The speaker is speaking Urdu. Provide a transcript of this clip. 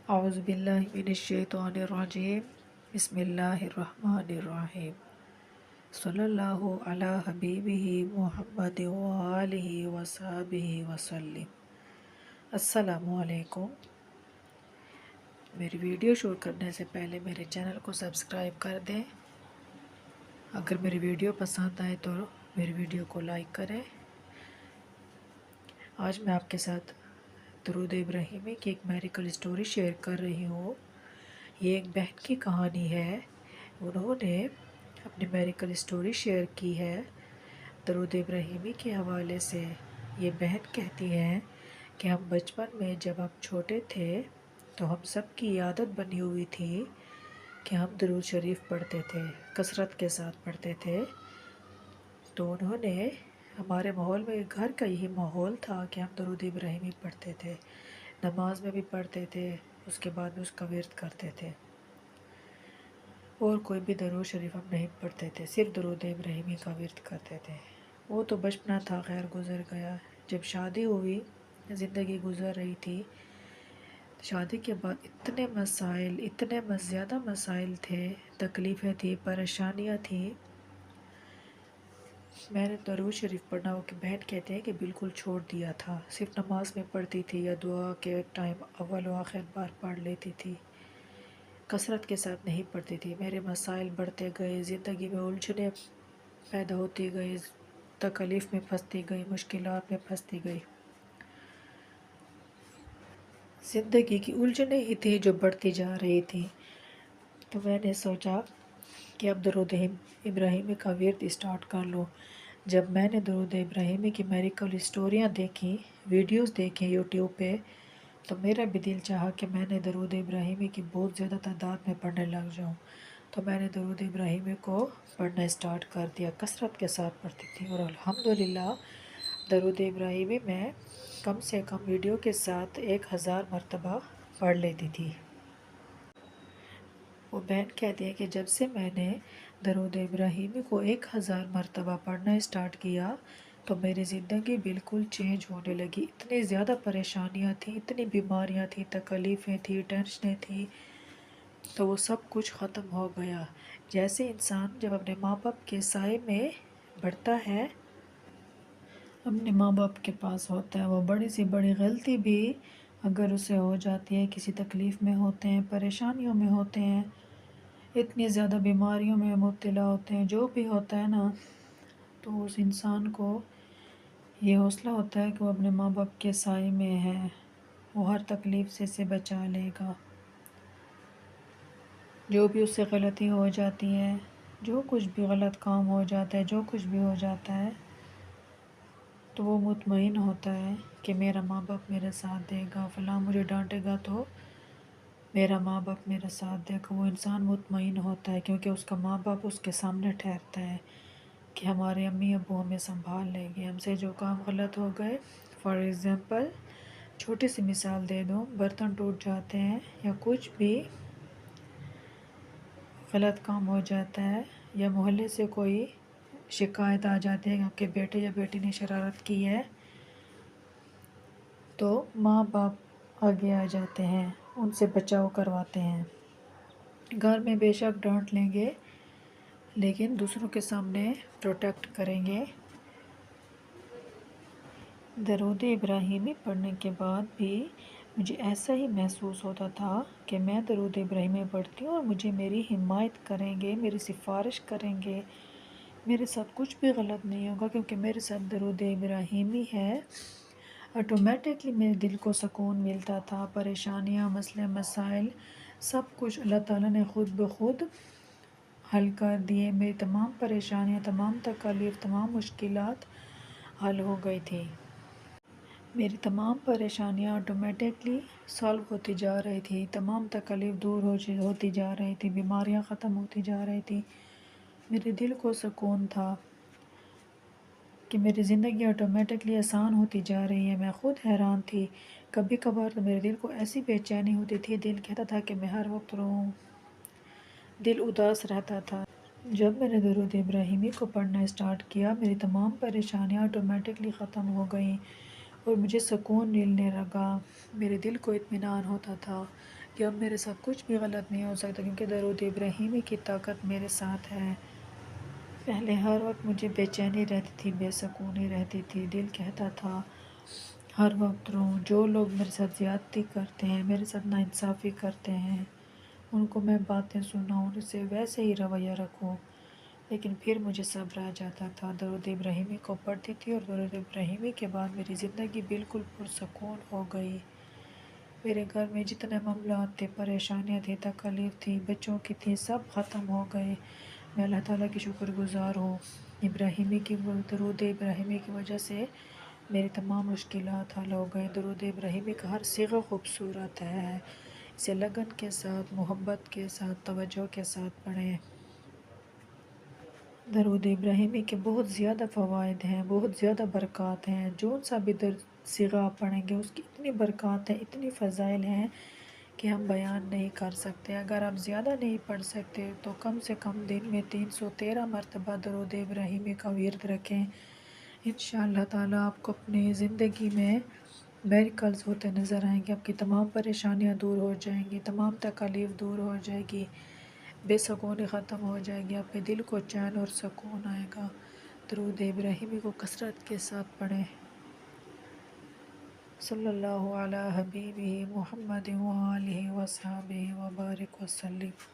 اعوذ باللہ من الشیطان الرجیم بسم اللہ الرحمن الرحیم صلی اللہ علی حبیبہ محمد وآلہ وصحبہ وسلم۔ السلام علیکم۔ میری ویڈیو شروع کرنے سے پہلے میرے چینل کو سبسکرائب کر دیں۔ اگر میری ویڈیو پسند آئے تو میری ویڈیو کو لائک کریں۔ آج میں آپ کے ساتھ درود ابراہیمی کی ایک میریکل اسٹوری شیئر کر رہی ہوں۔ یہ ایک بہن کی کہانی ہے، انہوں نے اپنی میریکل اسٹوری شیئر کی ہے درود ابراہیمی کے حوالے سے۔ یہ بہن کہتی ہیں کہ ہم بچپن میں جب ہم چھوٹے تھے تو ہم سب کی عادت بنی ہوئی تھی کہ ہم درود شریف پڑھتے تھے، کثرت کے ساتھ پڑھتے تھے۔ تو انہوں نے ہمارے ماحول میں گھر کا یہی ماحول تھا کہ ہم درود ابراہیمی پڑھتے تھے، نماز میں بھی پڑھتے تھے، اس کے بعد میں اس کا ورد کرتے تھے، اور کوئی بھی درود شریف ہم نہیں پڑھتے تھے، صرف درود ابراہیمی کا ورد کرتے تھے۔ وہ تو بچپنا تھا، خیر گزر گیا۔ جب شادی ہوئی، زندگی گزر رہی تھی، شادی کے بعد اتنے زیادہ مسائل تھے، تکلیفیں تھیں، پریشانیاں تھیں۔ میں نے درود شریف پڑھنا، وہ کہ بہن کہتے ہیں کہ بالکل چھوڑ دیا تھا، صرف نماز میں پڑھتی تھی یا دعا کے ٹائم اول و آخر بار پڑھ لیتی تھی، کثرت کے ساتھ نہیں پڑھتی تھی۔ میرے مسائل بڑھتے گئے، زندگی میں الجھنیں پیدا ہوتی گئی، تکلیف میں پھنستی گئی، مشکلات میں پھنستی گئی۔ زندگی کی الجھنیں ہی تھی جو بڑھتی جا رہی تھی۔ تو میں نے سوچا کہ اب درود ابراہیمی کا ورد اسٹارٹ کر لوں۔ جب میں نے درود ابراہیمی کی میریکل اسٹوریاں دیکھی، ویڈیوز دیکھیں یوٹیوب پہ، تو میرا بھی دل چاہا کہ میں نے درود ابراہیمی کی بہت زیادہ تعداد میں پڑھنے لگ جاؤں۔ تو میں نے درود ابراہیمی کو پڑھنا اسٹارٹ کر دیا، کثرت کے ساتھ پڑھتی تھی، اور الحمدللہ درود ابراہیمی میں کم سے کم ویڈیو کے ساتھ 1000 مرتبہ پڑھ لیتی تھی۔ وہ بہن کہتی ہے کہ جب سے میں نے درود ابراہیمی کو 1000 مرتبہ پڑھنا اسٹارٹ کیا تو میری زندگی بالکل چینج ہونے لگی۔ اتنی زیادہ پریشانیاں تھیں، اتنی بیماریاں تھیں، تکلیفیں تھیں، ٹینشنیں تھیں، تو وہ سب کچھ ختم ہو گیا۔ جیسے انسان جب اپنے ماں باپ کے سائے میں بڑھتا ہے، اپنے ماں باپ کے پاس ہوتا ہے، وہ بڑی سی بڑی غلطی بھی اگر اسے ہو جاتی ہے، کسی تکلیف میں ہوتے ہیں، پریشانیوں میں ہوتے ہیں، اتنی زیادہ بیماریوں میں مبتلا ہوتے ہیں، جو بھی ہوتا ہے نا، تو اس انسان کو یہ حوصلہ ہوتا ہے کہ وہ اپنے ماں باپ کے سائے میں ہے، وہ ہر تکلیف سے اسے بچا لے گا۔ جو بھی اس سے غلطی ہو جاتی ہے، جو کچھ بھی غلط کام ہو جاتا ہے، جو کچھ بھی ہو جاتا ہے، تو وہ مطمئن ہوتا ہے کہ میرا ماں باپ میرے ساتھ دے گا، فلاں مجھے ڈانٹے گا تو میرا ماں باپ میرا ساتھ دے گا۔ وہ انسان مطمئن ہوتا ہے کیونکہ اس کا ماں باپ اس کے سامنے ٹھہرتا ہے کہ ہمارے امی ابو ہمیں سنبھال لیں گے۔ ہم سے جو کام غلط ہو گئے، فار ایگزامپل چھوٹی سی مثال دے دوں، برتن ٹوٹ جاتے ہیں یا کچھ بھی غلط کام ہو جاتا ہے، یا محلے سے کوئی شکایت آ جاتی ہے کہ آپ کے بیٹے یا بیٹی نے شرارت کی ہے، تو ماں باپ آگے آ جاتے ہیں، ان سے بچاؤ کرواتے ہیں۔ گھر میں بے شک ڈانٹ لیں گے لیکن دوسروں کے سامنے پروٹیکٹ کریں گے۔ درود ابراہیمی پڑھنے کے بعد بھی مجھے ایسا ہی محسوس ہوتا تھا کہ میں درود ابراہیمی پڑھتی ہوں اور مجھے میری حمایت کریں گے، میری سفارش کریں گے، میرے ساتھ کچھ بھی غلط نہیں ہوگا کیونکہ میرے ساتھ درود ابراہیمی ہے۔ آٹومیٹکلی میرے دل کو سکون ملتا تھا، پریشانیاں، مسئلے مسائل سب کچھ اللہ تعالیٰ نے خود بخود حل کر دیے۔ میری تمام پریشانیاں، تمام تکالیف، تمام مشکلات حل ہو گئی تھی۔ میری تمام پریشانیاں آٹومیٹکلی سالو ہوتی جا رہی تھی، تمام تکالیف دور ہوتی جا رہی تھی، بیماریاں ختم ہوتی جا رہی تھی۔ میرے دل کو سکون تھا کہ میری زندگی آٹومیٹکلی آسان ہوتی جا رہی ہے۔ میں خود حیران تھی، کبھی کبھار تو میرے دل کو ایسی بے چینی ہوتی تھی، دل کہتا تھا کہ میں ہر وقت روؤں، دل اداس رہتا تھا۔ جب میں نے درود ابراہیمی کو پڑھنا اسٹارٹ کیا، میری تمام پریشانیاں آٹومیٹکلی ختم ہو گئیں اور مجھے سکون ملنے لگا، میرے دل کو اطمینان ہوتا تھا کہ اب میرے ساتھ کچھ بھی غلط نہیں ہو سکتا، کیونکہ درود ابراہیمی کی طاقت میرے ساتھ ہے۔ پہلے ہر وقت مجھے بے چینی رہتی تھی، بے سکونی رہتی تھی، دل کہتا تھا ہر وقت رہوں، جو لوگ میرے ساتھ زیادتی کرتے ہیں، میرے ساتھ ناانصافی کرتے ہیں، ان کو میں باتیں سناؤں، ان سے ویسے ہی رویہ رکھوں۔ لیکن پھر مجھے صبر آ جاتا تھا، درود ابراہیمی کو پڑھتی تھی، اور درود ابراہیمی کے بعد میری زندگی بالکل پرسکون ہو گئی۔ میرے گھر میں جتنے معاملات تھے، پریشانیاں تھیں، تکلیف تھی، بچوں کی تھی، سب ختم ہو گئے۔ میں اللہ تعالیٰ کی شکر گزار ہوں، درود ابراہیمی کی وجہ سے میری تمام مشکلات حل ہو گئے۔ درود ابراہیمی کا ہر صیغہ خوبصورت ہے، اسے لگن کے ساتھ، محبت کے ساتھ، توجہ کے ساتھ پڑھیں۔ درود ابراہیمی کے بہت زیادہ فوائد ہیں، بہت زیادہ برکات ہیں، جو سا بھی صیغہ آپ پڑھیں گے اس کی اتنی برکات ہیں، اتنی فضائل ہیں کہ ہم بیان نہیں کر سکتے۔ اگر آپ زیادہ نہیں پڑھ سکتے تو کم سے کم دن میں 313 مرتبہ درود ابراہیمی کا ورد رکھیں۔ انشاءاللہ تعالیٰ آپ کو اپنی زندگی میں میریکلز ہوتے نظر آئیں گے، آپ کی تمام پریشانیاں دور ہو جائیں گی، تمام تکالیف دور ہو جائے گی، بے سکونی ختم ہو جائے گی، آپ کے دل کو چین اور سکون آئے گا۔ درود ابراہیمی کو کثرت کے ساتھ پڑھیں۔ صلی اللہ علی حبیبہ محمد وآلہ وصحبہ وبارک وسلم۔